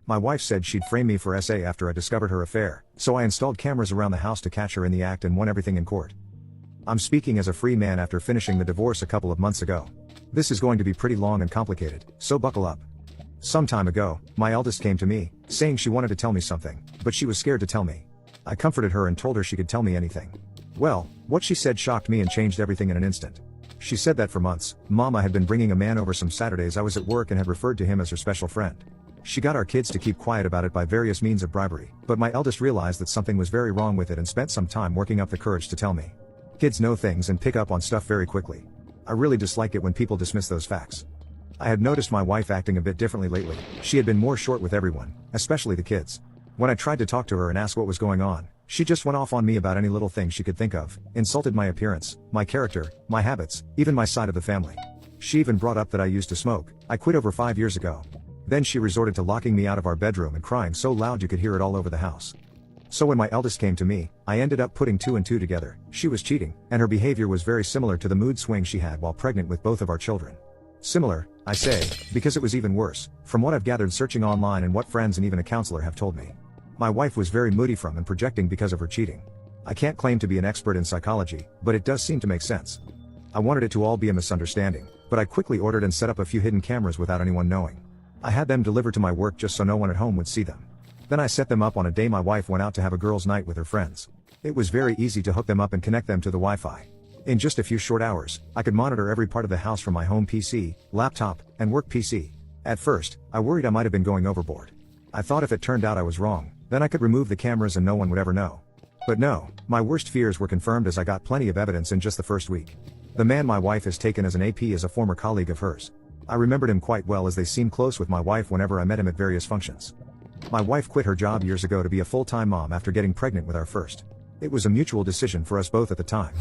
My wife said she'd frame me for SA after I discovered her affair, so I installed cameras around the house to catch her in the act and won everything in court. I'm speaking as a free man after finishing the divorce a couple of months ago. This is going to be pretty long and complicated, so buckle up. Some time ago, my eldest came to me, saying she wanted to tell me something, but she was scared to tell me. I comforted her and told her she could tell me anything. Well, what she said shocked me and changed everything in an instant. She said that for months, Mama had been bringing a man over some Saturdays I was at work and had referred to him as her special friend. She got our kids to keep quiet about it by various means of bribery, but my eldest realized that something was very wrong with it and spent some time working up the courage to tell me. Kids know things and pick up on stuff very quickly. I really dislike it when people dismiss those facts. I had noticed my wife acting a bit differently lately. She had been more short with everyone, especially the kids. When I tried to talk to her and ask what was going on, she just went off on me about any little thing she could think of, insulted my appearance, my character, my habits, even my side of the family. She even brought up that I used to smoke. I quit over 5 years ago. Then she resorted to locking me out of our bedroom and crying so loud you could hear it all over the house. So when my eldest came to me, I ended up putting 2 and 2 together. She was cheating, and her behavior was very similar to the mood swing she had while pregnant with both of our children. Similar, I say, because it was even worse, from what I've gathered searching online and what friends and even a counselor have told me. My wife was very moody from and projecting because of her cheating. I can't claim to be an expert in psychology, but it does seem to make sense. I wanted it to all be a misunderstanding, but I quickly ordered and set up a few hidden cameras without anyone knowing. I had them delivered to my work just so no one at home would see them. Then I set them up on a day my wife went out to have a girls' night with her friends. It was very easy to hook them up and connect them to the Wi-Fi. In just a few short hours, I could monitor every part of the house from my home PC, laptop, and work PC. At first, I worried I might have been going overboard. I thought if it turned out I was wrong, then I could remove the cameras and no one would ever know. But no, my worst fears were confirmed as I got plenty of evidence in just the first week. The man my wife has taken as an AP is a former colleague of hers. I remembered him quite well as they seemed close with my wife whenever I met him at various functions. My wife quit her job years ago to be a full-time mom after getting pregnant with our first. It was a mutual decision for us both at the time.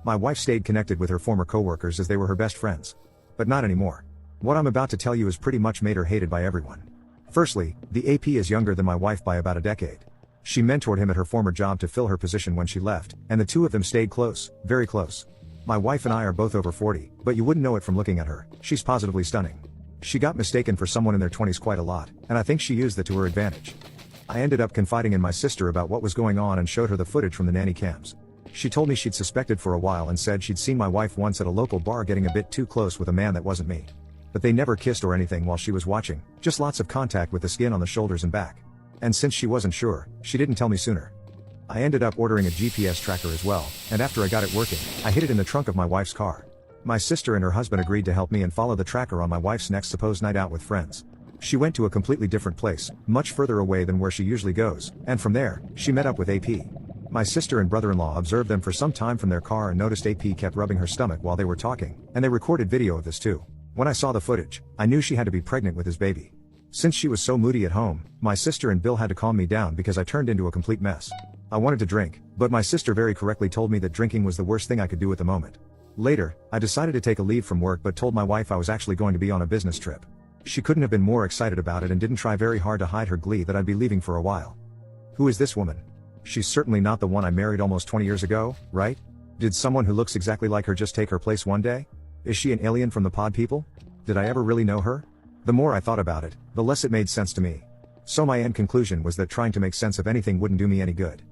My wife stayed connected with her former coworkers as they were her best friends. But not anymore. What I'm about to tell you has pretty much made her hated by everyone. Firstly, the AP is younger than my wife by about a decade. She mentored him at her former job to fill her position when she left, and the two of them stayed close, very close. My wife and I are both over 40, but you wouldn't know it from looking at her. She's positively stunning. She got mistaken for someone in their 20s quite a lot, and I think she used that to her advantage. I ended up confiding in my sister about what was going on and showed her the footage from the nanny cams. She told me she'd suspected for a while and said she'd seen my wife once at a local bar getting a bit too close with a man that wasn't me. But they never kissed or anything while she was watching, just lots of contact with the skin on the shoulders and back. And since she wasn't sure, she didn't tell me sooner. I ended up ordering a GPS tracker as well, and after I got it working, I hid it in the trunk of my wife's car. My sister and her husband agreed to help me and follow the tracker on my wife's next supposed night out with friends. She went to a completely different place, much further away than where she usually goes, and from there, she met up with AP. My sister and brother-in-law observed them for some time from their car and noticed AP kept rubbing her stomach while they were talking, and they recorded video of this too. When I saw the footage, I knew she had to be pregnant with his baby. Since she was so moody at home, my sister and Bill had to calm me down because I turned into a complete mess. I wanted to drink, but my sister very correctly told me that drinking was the worst thing I could do at the moment. Later, I decided to take a leave from work but told my wife I was actually going to be on a business trip. She couldn't have been more excited about it and didn't try very hard to hide her glee that I'd be leaving for a while. Who is this woman? She's certainly not the one I married almost 20 years ago, right? Did someone who looks exactly like her just take her place one day? Is she an alien from the pod people? Did I ever really know her? The more I thought about it, the less it made sense to me. So my end conclusion was that trying to make sense of anything wouldn't do me any good.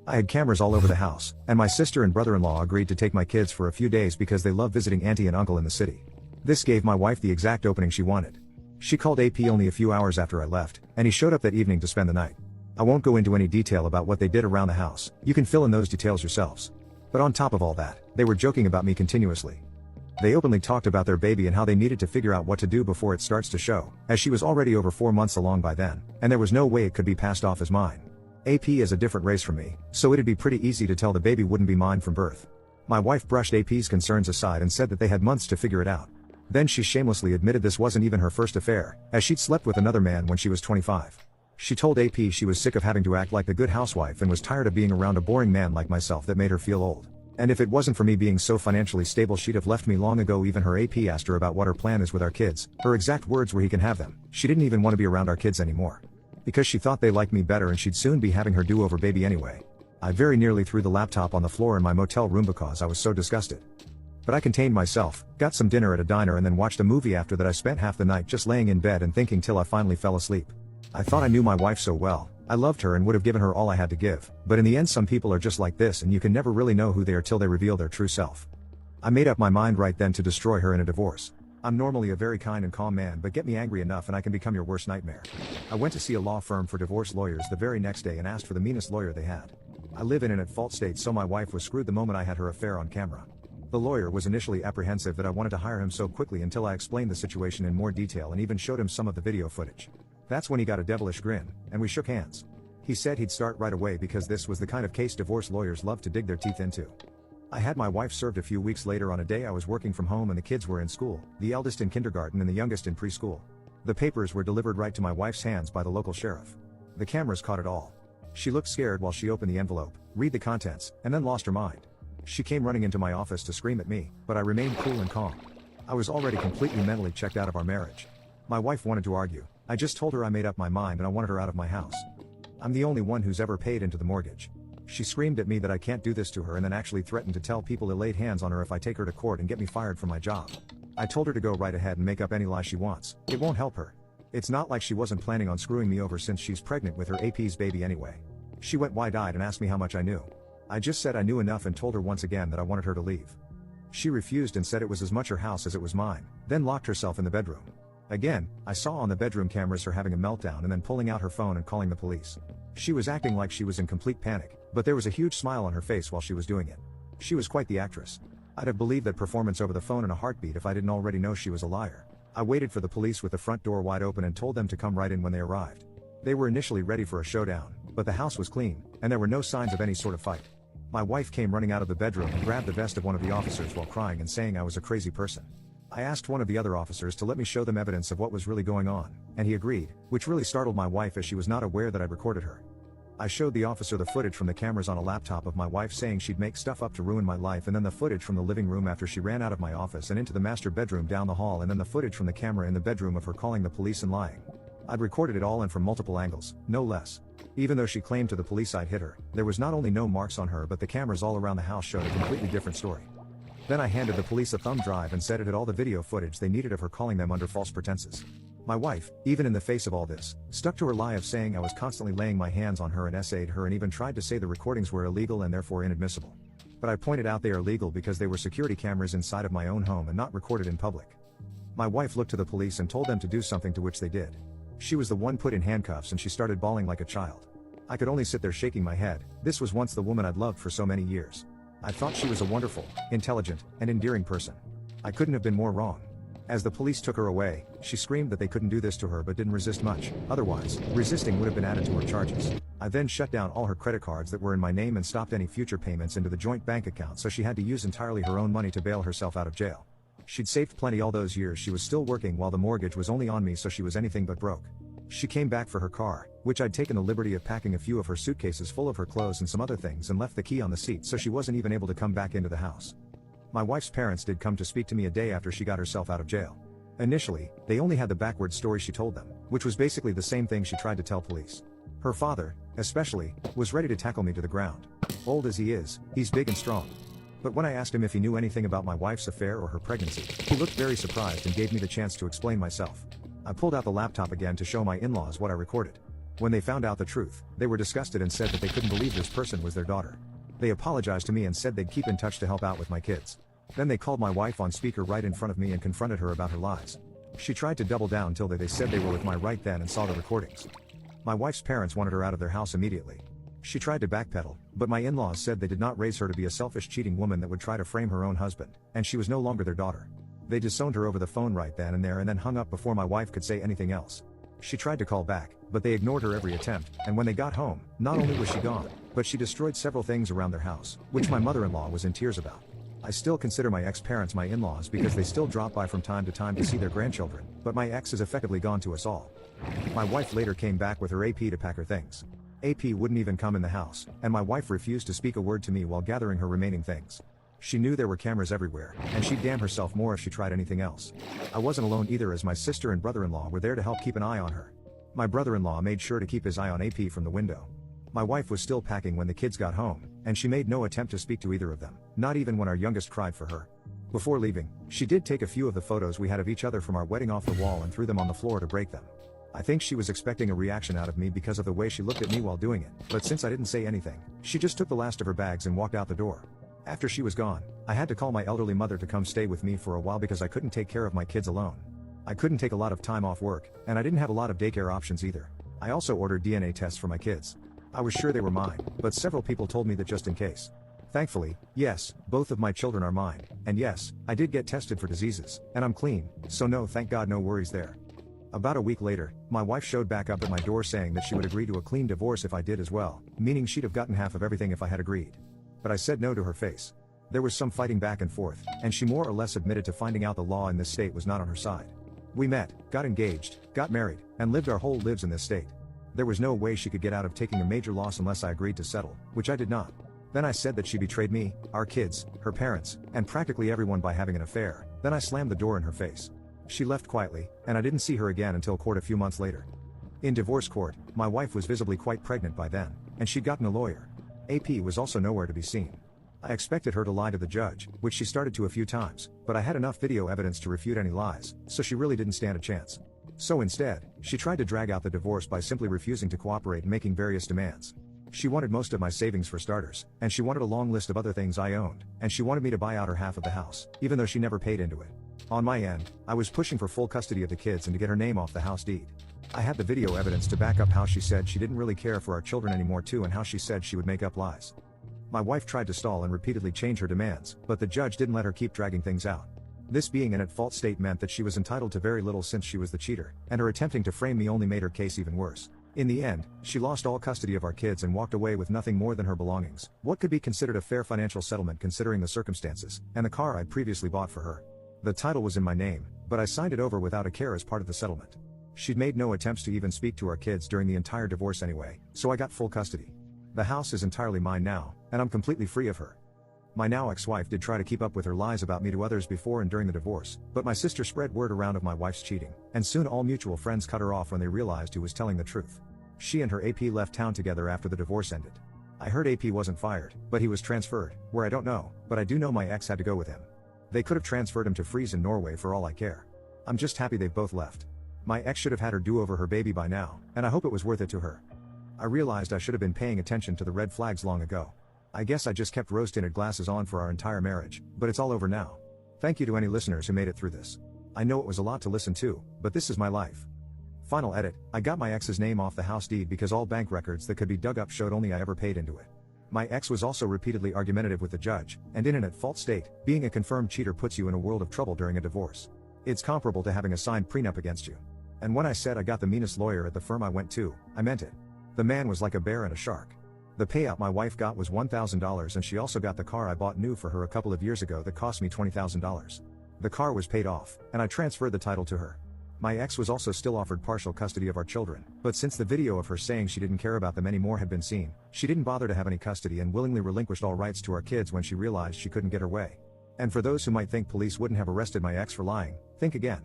I had cameras all over the house, and my sister and brother-in-law agreed to take my kids for a few days because they love visiting auntie and uncle in the city. This gave my wife the exact opening she wanted. She called AP only a few hours after I left, and he showed up that evening to spend the night. I won't go into any detail about what they did around the house, you can fill in those details yourselves. But on top of all that, they were joking about me continuously. They openly talked about their baby and how they needed to figure out what to do before it starts to show, as she was already over 4 months along by then, and there was no way it could be passed off as mine. AP is a different race from me, so it'd be pretty easy to tell the baby wouldn't be mine from birth. My wife brushed AP's concerns aside and said that they had months to figure it out. Then she shamelessly admitted this wasn't even her first affair, as she'd slept with another man when she was 25. She told AP she was sick of having to act like the good housewife and was tired of being around a boring man like myself that made her feel old. And if it wasn't for me being so financially stable she'd have left me long ago. Even her AP asked her about what her plan is with our kids. Her exact words were he can have them. She didn't even want to be around our kids anymore. Because she thought they liked me better and she'd soon be having her do-over baby anyway. I very nearly threw the laptop on the floor in my motel room because I was so disgusted. But I contained myself, got some dinner at a diner and then watched a movie after that. I spent half the night just laying in bed and thinking till I finally fell asleep. I thought I knew my wife so well, I loved her and would have given her all I had to give, but in the end some people are just like this and you can never really know who they are till they reveal their true self. I made up my mind right then to destroy her in a divorce. I'm normally a very kind and calm man, but get me angry enough and I can become your worst nightmare. I went to see a law firm for divorce lawyers the very next day and asked for the meanest lawyer they had. I live in an at-fault state, so my wife was screwed the moment I had her affair on camera. The lawyer was initially apprehensive that I wanted to hire him so quickly until I explained the situation in more detail and even showed him some of the video footage. That's when he got a devilish grin, and we shook hands. He said he'd start right away because this was the kind of case divorce lawyers love to dig their teeth into. I had my wife served a few weeks later on a day I was working from home and the kids were in school, the eldest in kindergarten and the youngest in preschool. The papers were delivered right to my wife's hands by the local sheriff. The cameras caught it all. She looked scared while she opened the envelope, read the contents, and then lost her mind. She came running into my office to scream at me, but I remained cool and calm. I was already completely mentally checked out of our marriage. My wife wanted to argue. I just told her I made up my mind and I wanted her out of my house. I'm the only one who's ever paid into the mortgage. She screamed at me that I can't do this to her and then actually threatened to tell people who laid hands on her if I take her to court and get me fired from my job. I told her to go right ahead and make up any lie she wants. It won't help her. It's not like she wasn't planning on screwing me over since she's pregnant with her AP's baby anyway. She went wide-eyed and asked me how much I knew. I just said I knew enough and told her once again that I wanted her to leave. She refused and said it was as much her house as it was mine, then locked herself in the bedroom. Again, I saw on the bedroom cameras her having a meltdown and then pulling out her phone and calling the police. She was acting like she was in complete panic, but there was a huge smile on her face while she was doing it. She was quite the actress. I'd have believed that performance over the phone in a heartbeat if I didn't already know she was a liar. I waited for the police with the front door wide open and told them to come right in when they arrived. They were initially ready for a showdown, but the house was clean, and there were no signs of any sort of fight. My wife came running out of the bedroom and grabbed the vest of one of the officers while crying and saying I was a crazy person. I asked one of the other officers to let me show them evidence of what was really going on, and he agreed, which really startled my wife as she was not aware that I'd recorded her. I showed the officer the footage from the cameras on a laptop of my wife saying she'd make stuff up to ruin my life, and then the footage from the living room after she ran out of my office and into the master bedroom down the hall, and then the footage from the camera in the bedroom of her calling the police and lying. I'd recorded it all and from multiple angles, no less. Even though she claimed to the police I'd hit her, there was not only no marks on her but the cameras all around the house showed a completely different story. Then I handed the police a thumb drive and said it had all the video footage they needed of her calling them under false pretenses. My wife, even in the face of all this, stuck to her lie of saying I was constantly laying my hands on her and essayed her and even tried to say the recordings were illegal and therefore inadmissible. But I pointed out they are legal because they were security cameras inside of my own home and not recorded in public. My wife looked to the police and told them to do something, to which they did. She was the one put in handcuffs and she started bawling like a child. I could only sit there shaking my head. This was once the woman I'd loved for so many years. I thought she was a wonderful, intelligent, and endearing person. I couldn't have been more wrong. As the police took her away, she screamed that they couldn't do this to her but didn't resist much. Otherwise, resisting would have been added to her charges. I then shut down all her credit cards that were in my name and stopped any future payments into the joint bank account, so she had to use entirely her own money to bail herself out of jail. She'd saved plenty all those years she was still working while the mortgage was only on me, so she was anything but broke. She came back for her car, which I'd taken the liberty of packing a few of her suitcases full of her clothes and some other things, and left the key on the seat so she wasn't even able to come back into the house. My wife's parents did come to speak to me a day after she got herself out of jail. Initially, they only had the backward story she told them, which was basically the same thing she tried to tell police. Her father, especially, was ready to tackle me to the ground. Old as he is, he's big and strong. But when I asked him if he knew anything about my wife's affair or her pregnancy, he looked very surprised and gave me the chance to explain myself. I pulled out the laptop again to show my in-laws what I recorded. When they found out the truth, they were disgusted and said that they couldn't believe this person was their daughter. They apologized to me and said they'd keep in touch to help out with my kids. Then they called my wife on speaker right in front of me and confronted her about her lies. She tried to double down till they said they were with my right then and saw the recordings. My wife's parents wanted her out of their house immediately. She tried to backpedal, but my in-laws said they did not raise her to be a selfish, cheating woman that would try to frame her own husband, and she was no longer their daughter. They disowned her over the phone right then and there and then hung up before my wife could say anything else. She tried to call back, but they ignored her every attempt, and when they got home, not only was she gone, but she destroyed several things around their house, which my mother-in-law was in tears about. I still consider my ex-parents my in-laws because they still drop by from time to see their grandchildren, but my ex is effectively gone to us all. My wife later came back with her AP to pack her things. AP wouldn't even come in the house, and my wife refused to speak a word to me while gathering her remaining things. She knew there were cameras everywhere, and she'd damn herself more if she tried anything else. I wasn't alone either, as my sister and brother-in-law were there to help keep an eye on her. My brother-in-law made sure to keep his eye on AP from the window. My wife was still packing when the kids got home, and she made no attempt to speak to either of them, not even when our youngest cried for her. Before leaving, she did take a few of the photos we had of each other from our wedding off the wall and threw them on the floor to break them. I think she was expecting a reaction out of me because of the way she looked at me while doing it, but since I didn't say anything, she just took the last of her bags and walked out the door. After she was gone, I had to call my elderly mother to come stay with me for a while because I couldn't take care of my kids alone. I couldn't take a lot of time off work, and I didn't have a lot of daycare options either. I also ordered DNA tests for my kids. I was sure they were mine, but several people told me that just in case. Thankfully, yes, both of my children are mine, and yes, I did get tested for diseases, and I'm clean, so no, thank God, no worries there. About a week later, my wife showed back up at my door saying that she would agree to a clean divorce if I did as well, meaning she'd have gotten half of everything if I had agreed. But I said no to her face. There was some fighting back and forth, and she more or less admitted to finding out the law in this state was not on her side. We met, got engaged, got married, and lived our whole lives in this state. There was no way she could get out of taking a major loss unless I agreed to settle, which I did not. Then I said that she betrayed me, our kids, her parents, and practically everyone by having an affair. Then I slammed the door in her face. She left quietly, and I didn't see her again until court a few months later. In divorce court, my wife was visibly quite pregnant by then, and she'd gotten a lawyer. AP was also nowhere to be seen. I expected her to lie to the judge, which she started to a few times, but I had enough video evidence to refute any lies, so she really didn't stand a chance. So instead, she tried to drag out the divorce by simply refusing to cooperate and making various demands. She wanted most of my savings for starters, and she wanted a long list of other things I owned, and she wanted me to buy out her half of the house, even though she never paid into it. On my end, I was pushing for full custody of the kids and to get her name off the house deed. I had the video evidence to back up how she said she didn't really care for our children anymore too, and how she said she would make up lies. My wife tried to stall and repeatedly change her demands, but the judge didn't let her keep dragging things out. This being an at-fault state meant that she was entitled to very little since she was the cheater, and her attempting to frame me only made her case even worse. In the end, she lost all custody of our kids and walked away with nothing more than her belongings, what could be considered a fair financial settlement considering the circumstances, and the car I'd previously bought for her. The title was in my name, but I signed it over without a care as part of the settlement. She'd made no attempts to even speak to our kids during the entire divorce anyway, so I got full custody. The house is entirely mine now, and I'm completely free of her. My now ex-wife did try to keep up with her lies about me to others before and during the divorce, but my sister spread word around of my wife's cheating, and soon all mutual friends cut her off when they realized who was telling the truth. She and her AP left town together after the divorce ended. I heard AP wasn't fired, but he was transferred, where I don't know, but I do know my ex had to go with him. They could have transferred him to Freeze in Norway for all I care. I'm just happy they've both left. My ex should have had her do over her baby by now, and I hope it was worth it to her. I realized I should have been paying attention to the red flags long ago. I guess I just kept rose-tinted glasses on for our entire marriage, but it's all over now. Thank you to any listeners who made it through this. I know it was a lot to listen to, but this is my life. Final edit, I got my ex's name off the house deed because all bank records that could be dug up showed only I ever paid into it. My ex was also repeatedly argumentative with the judge, and in an at-fault state, being a confirmed cheater puts you in a world of trouble during a divorce. It's comparable to having a signed prenup against you. And when I said I got the meanest lawyer at the firm I went to, I meant it. The man was like a bear and a shark. The payout my wife got was $1,000, and she also got the car I bought new for her a couple of years ago that cost me $20,000. The car was paid off, and I transferred the title to her. My ex was also still offered partial custody of our children, but since the video of her saying she didn't care about them anymore had been seen, she didn't bother to have any custody and willingly relinquished all rights to our kids when she realized she couldn't get her way. And for those who might think police wouldn't have arrested my ex for lying, think again.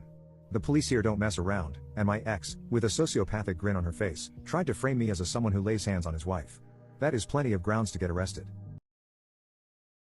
The police here don't mess around, and my ex, with a sociopathic grin on her face, tried to frame me as someone who lays hands on his wife. That is plenty of grounds to get arrested.